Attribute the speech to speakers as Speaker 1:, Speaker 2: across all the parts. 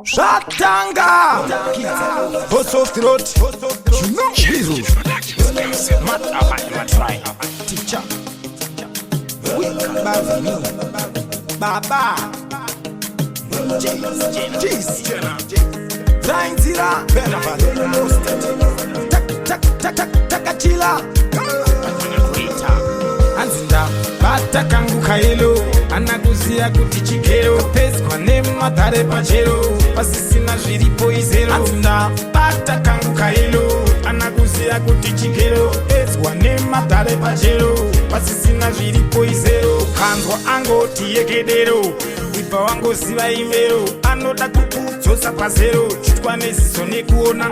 Speaker 1: Shatanga, Boss of Throat, you know Bizu, Teacher, Baba, Jeez, Zainzira, Takachila, Anzinda, Batakangu Kailo, Anaguzia Kutichikero, Pesqua Nema Tare Pachero, Pasisina Jiripo Izero, Anzinda, Batakangu Kailo, Anaguzia Kutichikero, Pesqua Nema Tare Pachero, Pasisina Jiripo Izero, Kanzwa Ango Tiekedero, Ipa wango siva imero, anoda kukudzosa pazero, chitwa neziso nekuona,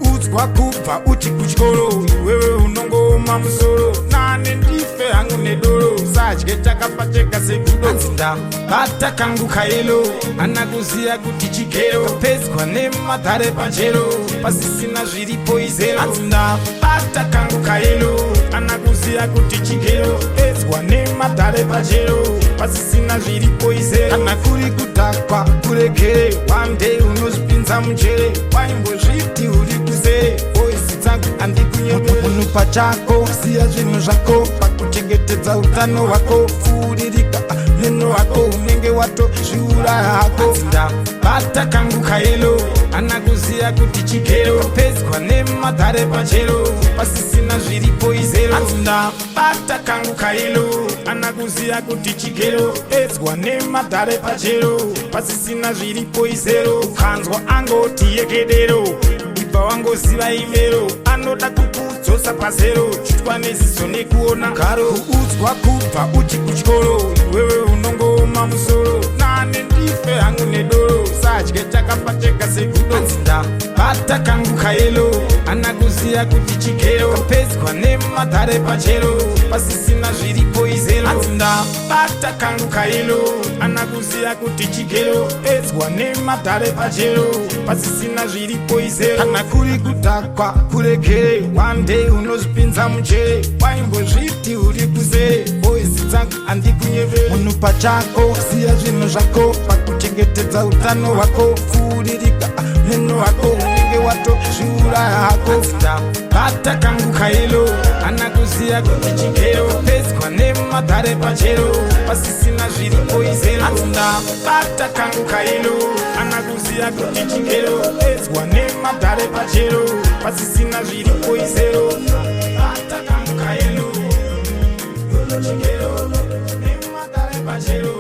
Speaker 1: kuudzwa kubva uchi kuchikoro, wewe unongoma musoro, nane ndife hangu nedoro, sadye takapacheka sekudo. Anzinda, Batakangu Kailo, anakuziya kuti chikero, pesqua nemadhare pachero, pasisina zviripo izero. Anzinda, Batakangu Kailo, anakuziya kuti chikero, pesqua nemadhare pachero, pasisina zviripo izero. Kana kuri kudhakwa kurekere, one day unozvipinza munjere, waimbozviti uri kuzere, voisi dzangu handikunyemere. Munhu pachako siya zvinhu zvako, pakuchengetedza utano hwako, furirika meno wako unenge watozviuraya hako. Anzinda, Batakangu Kailo, anakuziya kuti chikero, pesqua nemadhare pachero, pasisina zviripo izero. Anzinda, Batakangu Kailo, anakuziya kuti chikero, pesqua nemadhare pachero, pasisina zviripo izero. Kanzwa angoti yekedero, ibva wangoziva imero, anoda kukudzosa pazero, chitwa neziso nekuona, karo kuudzwa kubva uchi kuchikoro, wewe unongoma musoro, nane ndife hangu nedoro, sadye takapacheka sekudo. Anzinda, Batakangu Kailo, anakuziya kuti chikero, pesqua nemadhare pachero, pasisina zviripo izero. Anzinda, Batakangu Kailo, anakuziya kuti chikero, pesqua nemadhare pachero, pasisina zviripo izero. Kana kuri kudhakwa kurekere, one day unozvipinza munjere, waimbozviti uri kuzere, voisi dzangu handikunyemere. Munhu pachako siya zvinhu zvako, pakuchengetedza utano hwako, furirika meno wako unenge watozviuraya hako. Anzinda, Batakangu Kailo, anakuziya kuti chikero, pesqua nemadhare pachero, pasisina zviripo izero. Anzinda, Batakangu Kailo, anakuziya kuti chikero, pesqua nemadhare pachero, pasisina zviripo izero. Batakangu Kailo, chikero, nemadhare pachero,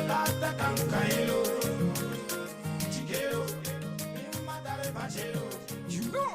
Speaker 1: Batakangu Kailo, chikero, nemadhare pachero, you know.